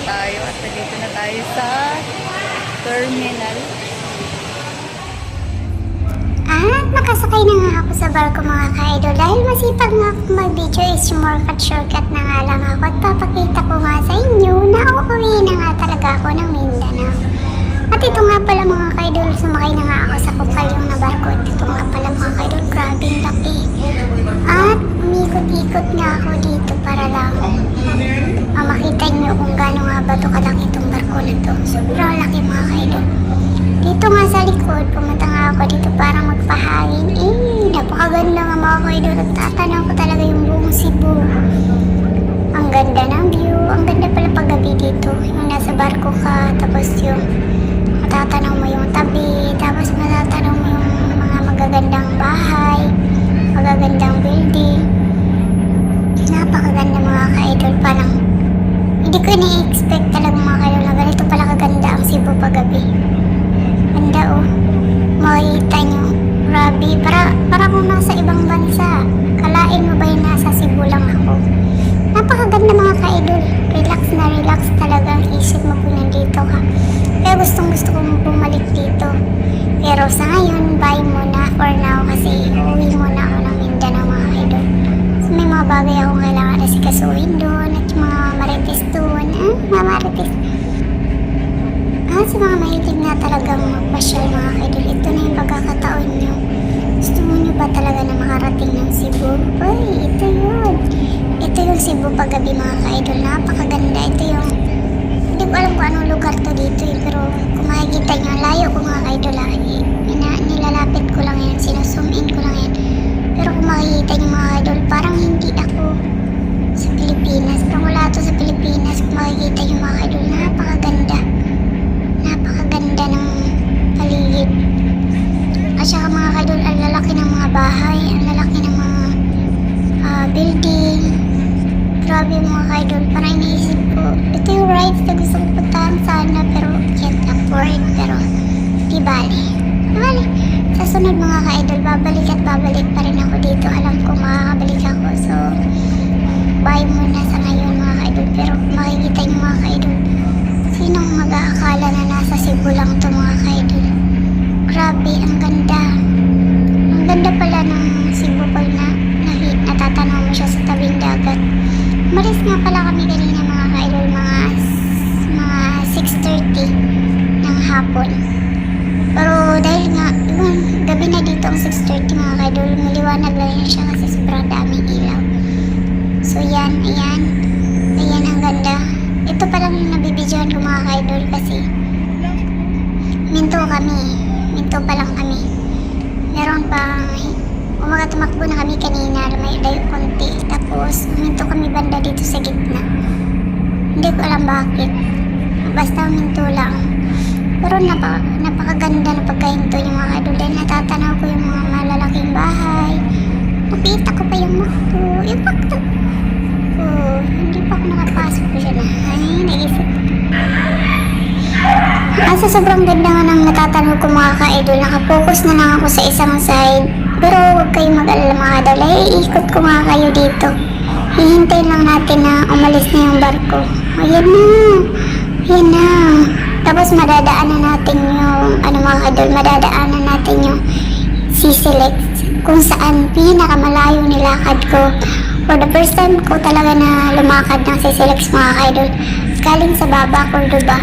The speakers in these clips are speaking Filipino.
tayo at dito na tayo sa terminal. At nakasakay na nga ako sa barko mga ka-idol. Dahil masipag nga ako mag-video is shortcut na nga lang ako. At papakita ko nga sa inyo na uuwi na nga talaga ako ng Mindanao. At ito nga pala mga ka-idol, sumakay na nga ako sa kupalyong na barko. At ito nga pala mga ka-idol, grabe yung laki. At umikot-ikot nga ako dito para lang makita nyo kung gaano nga ba ito kalaki itong barko na ito. Sobrang laki mga ka-idol. Dito nga sa likod, pumunta nga ako dito para magpahangin. Napakaganda nga mga ka-idol. At tatanaw ko talaga yung buong Cebu. Ang ganda ng view. Ang ganda pala paggabi dito. Yung nasa barko ka, tapos yung matatanaw mo yung tabi, tapos matatanaw mo yung mga magagandang bahay, magagandang building. Napakaganda mga ka-idol. Parang hindi ko ni-expect talaga mga ka-idol na ganito pala kaganda ang Cebu paggabi. Ganda oh. Makikita nyo. Grabe. Para kung nasa ibang bansa. Kalain mo ba yung nasa Cebu lang ako? Napakaganda mga ka-idol. Relax na relax talaga ang isip mo kung nandito ka. Kaya gustong gusto kong bumalik dito. Pero sa ngayon, bye muna for now kasi uuwi muna ako ng Mindanao mga ka-idol. So may mga bagay akong kailangan na sikasuhin doon at yung mga marites doon. Mga marites. Sa mga mahilig na talagang magpasyal mga ka-idol, ito na yung pagkakataon nyo. Gusto nyo ba talaga na makarating ng Cebu? Uy, ito yun. Ito yung Cebu paggabi mga ka-idol. Napakaganda. Ito yung, hindi ko alam kung anong lugar to dito pero kung makikita nyo, layo ko mga ka-idol. Nilalapit ko lang yan, sinuzoom in ko lang yan. Pero kung makikita nyo mga ka-idol, parang hindi ako sa Pilipinas. Parang wala to sa Pilipinas. Kung makikita nyo mga ka-idol, napakaganda. Napakaganda ng paligid. At saka mga ka-idol, ang lalaki ng mga bahay, ang lalaki ng mga building. Grabe mga ka-idol, parang iniisip ko, ito yung rides na gusto ko puntahan sana pero can't afford, pero di bali. Sa sunod mga ka-idol, babalik at babalik pa rin ako dito. Alam ko makakabalik ako, so bye muna sa ngayon mga ka-idol. Pero kung makikita nyo mga ka-idol, sinong mag-aakala na nasa Cebu lang ito mga ka-idol? Grabe, ang ganda. Ang ganda pala ng Cebu pag natatanaw mo siya sa tabing dagat. Umalis nga pala kami kanina mga ka-idol, mga 6:30 ng hapon. Pero dahil nga, gabi na dito ang 6:30 mga ka-idol, maliwanag lang yan siya kasi sobrang daming ilaw. So yan, ayan ang ganda. Ito pa lang yung nabibidyohan ko mga ka-idol kasi minto pa lang kami. Meron pang tumakbo na kami kanina, may layo konti. Tapos minto kami banda dito sa gitna. Hindi ko alam bakit. Basta minto lang. Pero napakaganda na pagkahinto yung mga ka-idol dahil natatanaw ko yung mga malalaking bahay. Nakita ko pa yung makto. Yung makto. Hindi pa ako nakapasok ko siya na. Ay, naisip. Sa sobrang ganda nga ng natatanaw ko mga ka-idol, nakapokus na lang ako sa isang side. Pero huwag kayong mag-alala mga ka-idol, ikot ko nga kayo dito. Hihintayin lang natin na umalis na yung barko. Ayan na. Tapos madadaanan natin yung, mga ka-idol, madadaanan natin yung C-Select kung saan pinakamalayo nilakad ko. For the first time ko talaga na lumakad ng C-Select mga ka-idol. Galing sa Baba, Cordoba.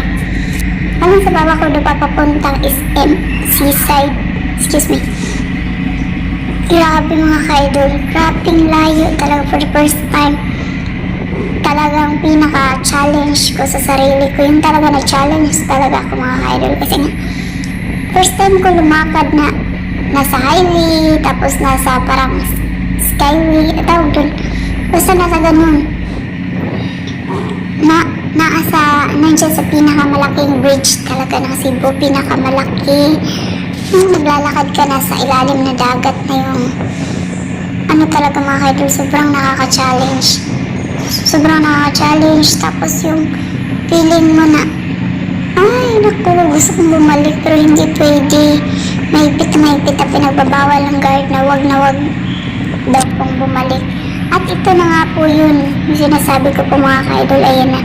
Papuntang SM Seaside. Excuse me. Grabe mga ka-idol. Grabing layo talaga for the first time. Talagang pinaka-challenge ko sa sarili ko. Yung talaga na-challenge talaga ako mga ka-idol. Kasi nga, first time ko lumakad na nasa highway, tapos nasa parang skyway, tawag dun. Basta nasa ganun. Nandiyan sa pinakamalaking bridge talaga ng Cebu, pinakamalaki. Naglalakad ka na sa ilalim na dagat na yung talaga mga ka-idol, sobrang nakaka-challenge. Tapos yung feeling mo na ay naku, gusto kong bumalik pero hindi pwede. Mahigpit na pinagbabawal ng guard na wag daw pong bumalik. At ito na nga po yun, yung sinasabi ko po mga ka-idol, ayan na.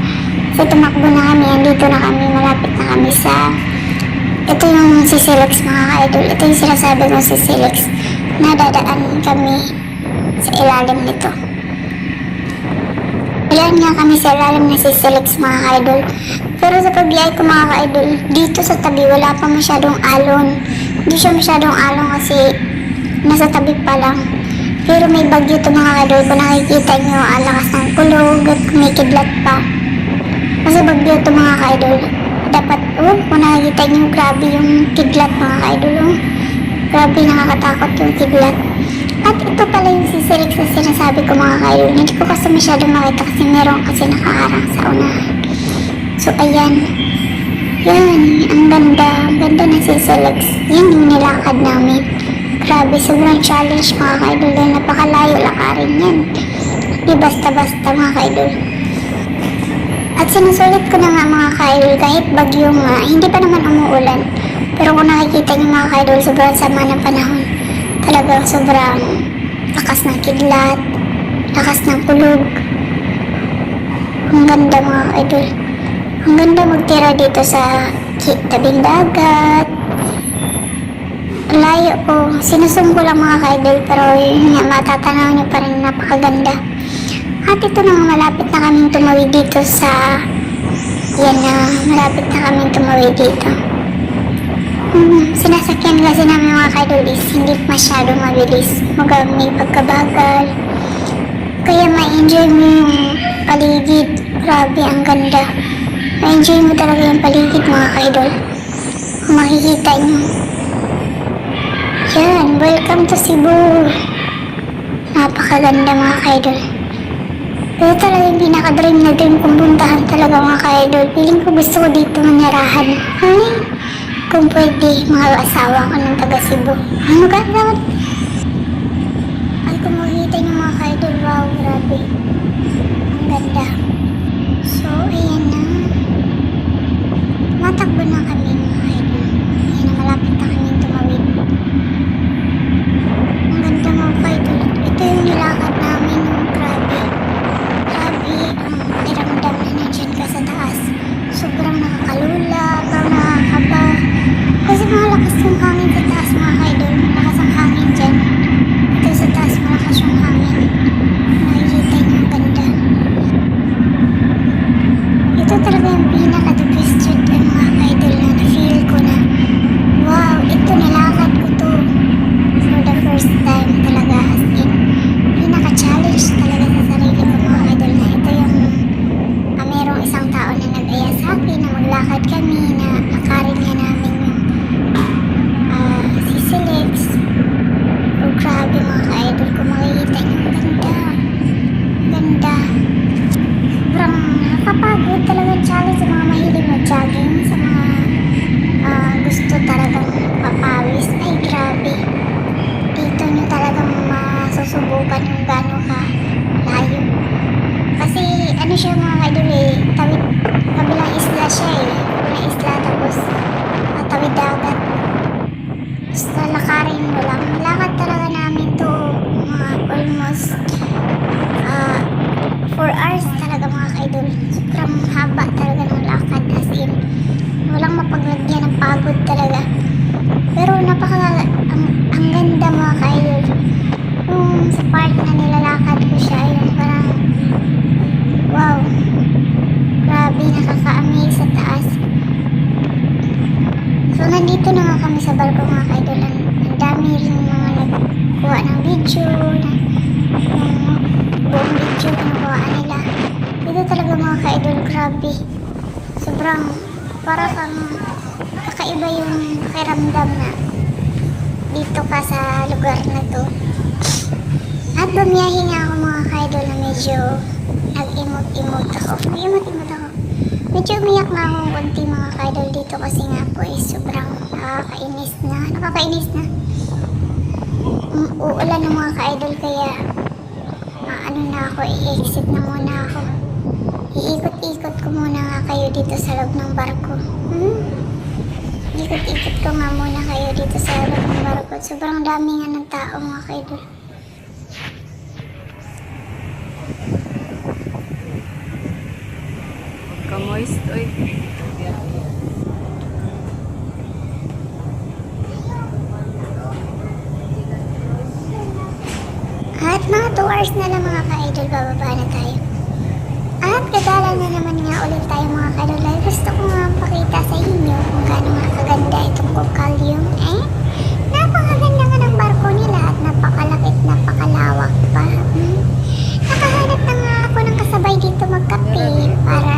So tumakbo na kami, andito na kami, malapit na kami sa... Ito yung si Silex mga ka-idol. Ito yung sinasabi ko si Silex. Nadadaan kami sa ilalim nito. Ilan nga kami sa ilalim na si Silex mga ka-idol. Pero sa pagbiyahe ko mga ka-idol, dito sa tabi wala pa masyadong alon. Hindi siya masyadong alon kasi nasa tabi pa lang. Pero may bagyo to mga ka-idol. Kung nakikita nyo, ang lakas ng kulog at may kidlat pa. Kasi bagyo to mga ka-idol. Dapat, kung nakikita nyo, grabe yung kidlat mga ka-idol. Grabe, nakakatakot yung kidlat. At ito pala yung si Silex na sinasabi ko mga ka-idol. Hindi ko kasi masyadong makita kasi meron kasi nakaharang sa unahan. So, ayan. Yan, ang ganda. Ang ganda na si Silex. Yan yung nilakad namin. Grabe, sobrang challenge mga ka-idol. Dahil napakalayo lakarin yan. Di basta-basta mga ka-idol. At sinusulit ko na nga mga ka-idol kahit bagyo nga, hindi pa naman umuulan. Pero kung nakikita niyo mga ka-idol, sobrang sama ng panahon. Talagang sobrang lakas ng kidlat, lakas ng kulog. Ang ganda mga ka-idol. Ang ganda magtira dito sa tabing dagat. Layo po. Sinusong ko lang mga ka-idol pero yun nga, matatanaw niyo pa rin napakaganda. At ito na nga, malapit na kaming tumawid dito sa... Yan na, malapit na kaming tumawid dito. Sinasakyan kasi namin mga ka-idol is hindi masyado mabilis. May pagkabagal. Kaya ma-enjoy mo yung paligid. Grabe, ang ganda. Ma-enjoy mo talaga yung paligid mga ka-idol. Kung makikita nyo. Yan, welcome to Cebu. Napakaganda mga ka-idol. Pero talaga yung pinaka-dream na dream kong puntahan talaga mga ka-idol. Feeling ko gusto ko dito manirahan. Ay, kung pwede, mga asawa ko ng taga Cebu. Ano ka? Dapat? Ay, kung makikita niyo mga ka-idol, wow, grabe. Ang ganda. So, ayan na. Matakbo na kami mga ka-idol. Ayan na, malapit na kami tumawid. Ang ganda mga ka-idol. Ito yung nilakad namin. Grabe. Grabe ang pakiramdam na nandiyan ka sa taas. Sobrang nakakalula, parang nakakaba. Kasi malakas yung hangin sa taas mga ka-idol. Malakas ang hangin dyan. Ito sa taas malakas yung hangin. Nakikita niyo ang ganda. Ito talaga yung pinaka-the best trip mga ka-idol na na-feel ko na wow, ito nilakad ko to for the first time talaga as in pinaka-challenge talaga sa sarili ko mga ka-idol na ito yung merong isang tao na nag-aya sa akin na maglakad kami na lakarin nga namin yung si Silex. Oh grabe mga ka-idol, kung makikita niyo ang ganda. Ganda. Sobrang nakakapagod talagang challenge sa mga mahilig mag-jogging, sa mga gusto talagang papawis. Ay grabe. Dito nyo talagang masusubukan yung gano'n ka layo. Kasi ano siya mga ka-idol tawid, kabilang isla siya kabilang isla tapos tawid dagat. Basta lakarin mo lang. Lakad talaga namin to mga almost 4 hours talaga mga ka-idol. Sobrang haba talaga ng lakad as in. Walang mapaglagyan ng pagod talaga. Pero ang ganda mga ka-idol. Yung sa part na nilalakad ko siya, yung parang wow. Grabe, nakaka-amaze sa taas. So, nandito na nga kami sa barko mga ka-idol. Ang dami rin mga nagkuha ng video, buong video kinukuha nila. Dito talaga mga ka-idol, grabe. Sobrang, para kang kakaiba yung pakiramdam na dito ka sa lugar na to. At bumiyahe nga ako mga ka-idol na medyo nag-imot-imot ako. Nag-imot-imot ako. Medyo umiyak na ako konti mga ka-idol dito kasi nga po sobrang nakakainis na. Uulan ng mga ka-idol kaya ano na ako, i-exit na muna ako. Iikot-ikot ko muna nga kayo dito sa loob ng barko. Ikot-ikot ko nga muna kayo dito sa loob ng barko. Sobrang dami nga ng tao mga ka-idol. Ka-moist, oy. At mga 2 hours na lang mga ka-idol, bababa na tayo. At gagala na naman nga ulit tayo mga ka-idol. Dahil gusto ko nga pakita sa inyo kung gaano nga kaganda itong Cocalium. Napakaganda nga ng barko nila at napakalakit, napakalawak pa. Nakahanap na nga ako ng kasabay dito magkape para...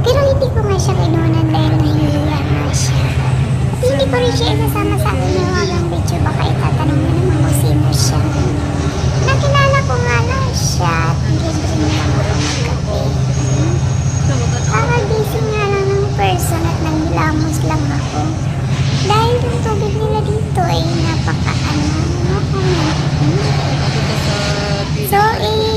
Pero hindi ko nga siya kinunan dahil nahihiya nga siya. At hindi ko rin siya isasama sa akin yung wagang video. Baka itatanong mo naman kung sino siya. Nakilala ko nga lang siya at libre niya lang ako magkape. Kakagising nga lang ng person at nanglamos lang ako. Dahil yung tubig nila dito ay napaka-ano. So,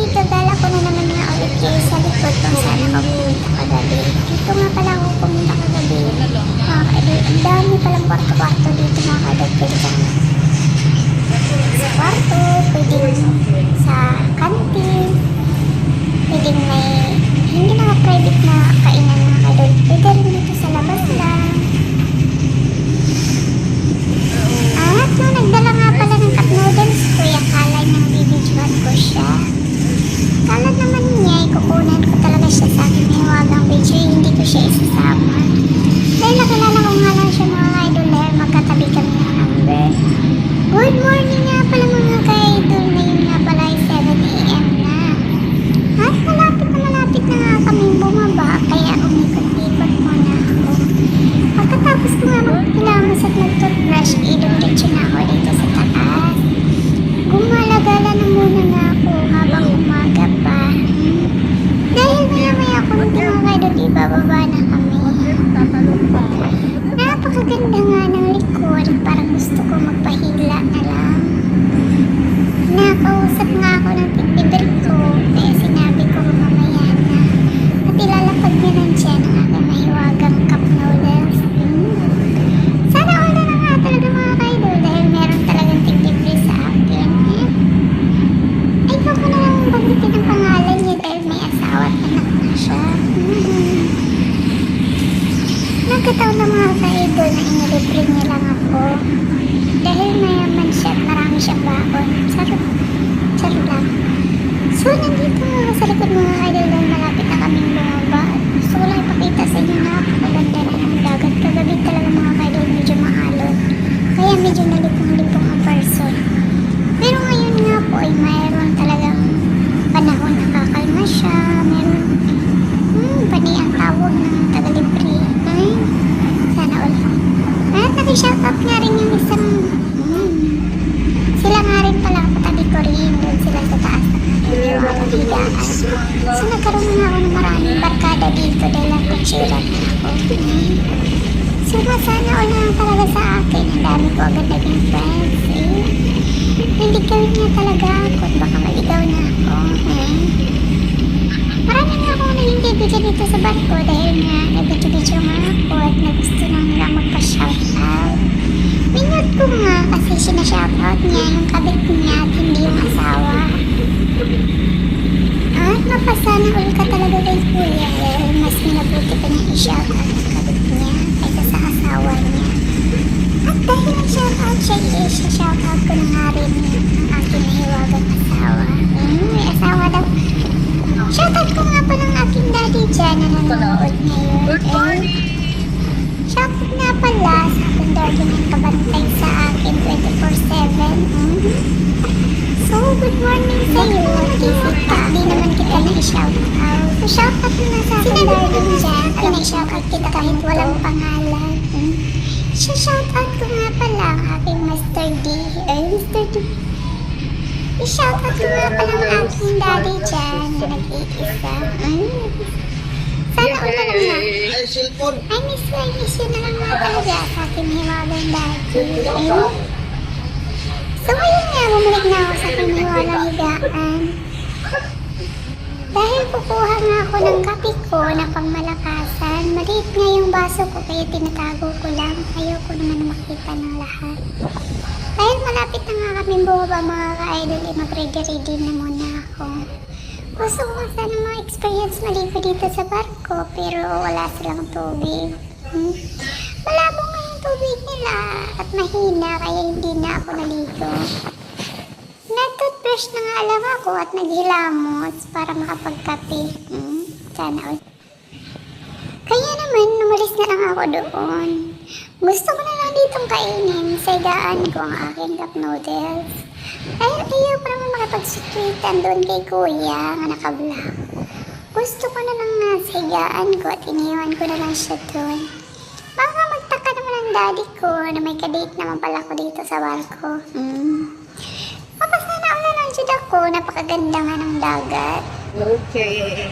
gagala ko na naman nga ulit kayo sa likod kung saan ako pumunta kagabi. Dito nga pala ako pumunta kagabi. Mga ka-idol, ang dami palang kwarto-kwarto dito mga ka-idol. Pwede ka sa kwarto, pwede sa kantin, pwede may hindi na private na kainan mga ka-idol. Pwede rin dito sa labas lang. At nung nagdala nga pala ng cup noodles ko, akala niyang bibidyohan ko siya. Kala naman niya, ikukunan ko talaga siya sa akin may wagang video, hindi ko siya isasama. Dahil nakilala ko nga lang siya mga ka-idol dahil magkatabi kami ng number. Good morning nga pala mga ka-idol, ngayon nga pala ay 7 AM na. At malapit na nga kaming bumaba, kaya umikot-ikot muna ako. Pagkatapos ko nga magpilamos at nag-toothbrush, idumitso na ako dito sa taas. Gumalagala na muna nga ako habang umaga pa. Dahil maya-maya konti mga ka-idol, ibababa na kami. Napakaganda nga ng likod, parang gusto ko magpahila na lang. Nakausap nga ako ng titibir ko, kaya sinabi ko mamaya na. At ilalapag niya lang siya ng aking mahiwagang cup noodles. Sana all na nga talaga mga ka-idol dahil meron talagang titibir sa akin. Ay, ikaw ko na lang bagitin ang pangalan niya dahil may asawa at anak na siya. Nagkataon na mga ka-idol na inilibre niya lang ako. Dahil mayaman siya at marami siyang baon. Sarap lang. So, nandito nga sa likod mga ka-idol dahil malapit na kaming bumaba. Gusto ko lang ipakita sa inyo na napakaganda na ng dagat. Kagabi talaga mga ka-idol medyo maalon. Kaya medyo nalipong-lipong ang person. Pero ngayon nga po ay mayroon talagang panahon na kakalma siya. Meron pani ang tawag ng taga-libre. Sana all. At nag-shoutout nga rin yung isang sila nga rin pala katabi ko rin doon sila sa taas ng aking higaan. So nagkaroon nga ako ng maraming barkada dito dahil ang kutsira na ako. So sana all lang talaga sa akin. Ang dami ko agad naging friends. Naligaw niya talaga ako at baka maligaw na ako. Marami nga akong naging kaibigan dito sa barko dahil nga nag-video nga ako at nagusto na nila magpa-shoutout. Minute ko nga kasi sinashoutout niya yung kabit niya at hindi yung asawa. At mapasana ulit ka talaga kay Kuya dahil mas minabuti pa niya i-shoutout ang kabit niya kaysa sa asawa niya. At dahil nag-shoutout siya, i-shoutout ko na nga rin ang aking nahiwagang asawa. May asawa daw. Shoutout ko nga pa ng aking daddy dyan na nanonood ngayon. Good morning! Shoutout nga pala sa aking daddy na kabantay sa akin 24/7. So, good morning sa iyo. Isip ka, di naman kita na-shoutout. So, shoutout mo na sa aking daddy dyan. Pina-shoutout kita kahit walang pangalan. Shoutout ko nga pala ang aking Mr. D. Mr. D. I-shoutout ko nga pala ang aking daddy dyan na nag-iisa. Sana all na lang na. I miss you na lang nga talaga sa aking hiwagang daddy. So ngayon nga, bumalik na ako sa aking hiwagang higaan. Dahil kukuha nga ako ng kape ko na pangmalakasan. Maliit nga yung baso ko kaya tinatago ko lang. Ayaw ko naman makita ng lahat. Dahil malapit na nga kami bumaba mga ka-idol, mag-ready-ready na muna ako. Gusto ko sana mga na-experience maligo dito sa barko pero wala silang tubig. Malabo nga yung tubig nila at mahina kaya hindi na ako naligo. Nag-toothbrush na nga lang ako at naghilamos para makapagkape. Sana all. Kaya naman, umalis na lang ako doon. Gusto ko na lang ditong kainin. Sagaan ko ang aking cup noodles. Ayaw pa naman makipag-sweetan doon kay kuya nga naka-vlog. Gusto ko na lang nga sagaan ko at iniwan ko na lang siya doon. Baka magtaka naman ang daddy ko na may kadate naman pala ko dito sa barko. Mapasana na lang dyan ako. Napakaganda nga ng dagat. Okay.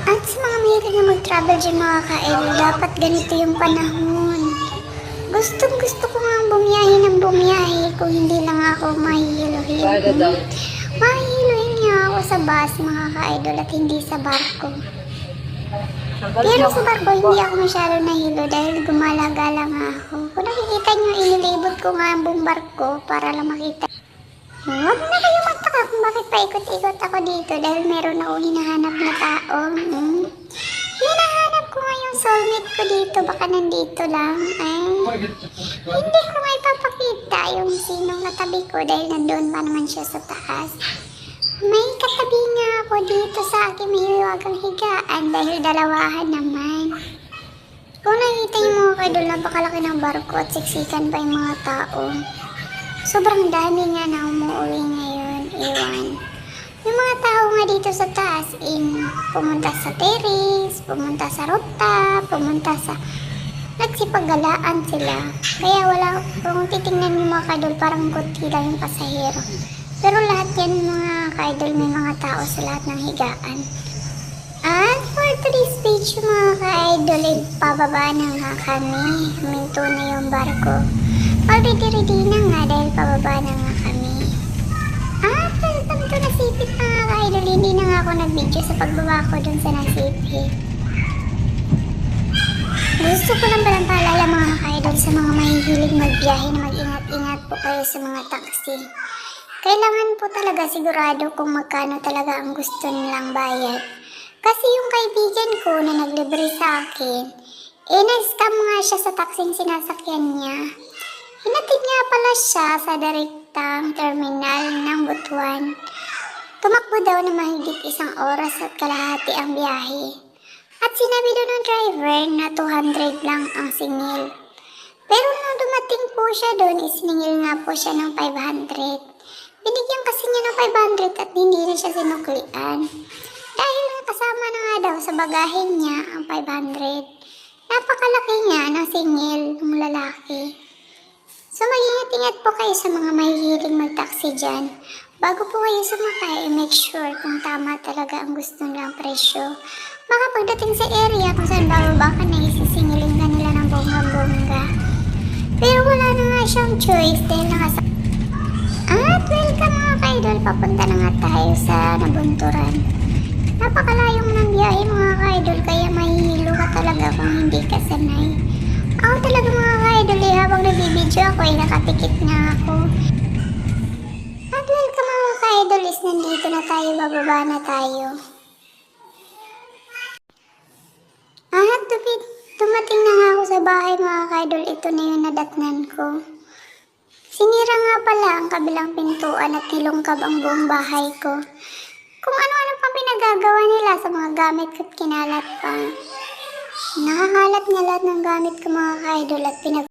At sa mga mahilig na mag-travel dyan mga ka-idol, dapat ganito yung panahon. Gusto ko nga bumiyahe ng bumiyahe kung hindi lang ako mahihilo-hilo. Mahihiluhin niya ako sa bus mga ka-idol at hindi sa barko. Pero sa barko hindi ako masyado nahilo dahil gumala-gala nga ako. Kung nakikita niyo, inilibot ko nga ang buong barko para lang makita. Huwag na kayo magtaka kung bakit paikot-ikot ako dito dahil meron akong hinahanap na tao. Hinahanap ko nga yung soulmate ko dito, baka nandito lang. Hindi ko nga ipapakita yung sinong katabi ko dahil nandun pa naman siya sa taas. May katabi nga ako dito sa aking mahiwagang higaan dahil dalawahan naman. Kung nakita yung mga kaidol, napakalaki ng barko at siksikan pa yung mga tao. Sobrang dami nga na umuwi ngayon, iwan. Yung mga tao nga dito sa taas, pumunta sa terrace, pumunta sa rooftop, pumunta sa... Nagsipaggalaan sila. Kaya wala, kung titingnan yung mga kaidol, parang kunti lang yung pasahero. Pero lahat yan mga kaidol, may mga tao sa lahat ng higaan. At for today's page mga ka-idol, pababa na nga kami. Huminto na yung barko. Already na nga dahil pababa na nga kami. At welcome to Nasipit mga ka-idol. Hindi na nga ako nag-video sa pagbaba ko dun sa Nasipit. Gusto ko lang palang paalala mga ka-idol sa mga mahihilig magbiyahe na mag-ingat-ingat po kayo sa mga taxi. Kailangan po talaga sigurado kung magkano talaga ang gusto nilang bayad. Kasi yung kaibigan ko na naglibre sa akin, na-scam nga siya sa taxing sinasakyan niya. Hinatid nga pala siya sa direktang terminal ng Butuan. Tumakbo daw na mahigit 1 oras at kalahati ang biyahe. At sinabi doon ng driver na 200 lang ang singil. Pero nung dumating po siya doon, isiningil nga po siya ng 500. Binigyan kasi niya ng 500 at hindi na siya sinuklian. Dahil kasama na nga daw sa bagahe niya ang 500. Napakalaki niya ng singil ng lalaki. So mag-ingat-ingat po kayo sa mga mahihiling mag-taxi dyan. Bago po kayo sumakay, make sure kung tama talaga ang gusto nilang presyo. Baka pagdating sa area kung saan bababa ka na, isisingilin ka nila ng bongga-bongga. Pero wala na nga siyang choice dahil nakasa... At welcome mga ka-idol, papunta na nga tayo sa Nabunturan. Napakalayo mo ng biyahe mga ka-idol, kaya mahihilo ka talaga kung hindi ka sanay. Ako talaga mga ka-idol, habang nagbibideo ako ay nakatikit na ako. At welcome mga ka-idol, is nandito na tayo, bababa na tayo. At dumating na nga ako sa bahay mga ka-idol, ito na yung nadatnan ko. Sinira nga pala ang kabilang pintuan at nilungkab ang buong bahay ko. Kung ano-ano pang pinagagawa nila sa mga gamit ko at kinalat pa. Nakakalat nga lahat ng gamit ko mga ka-idol at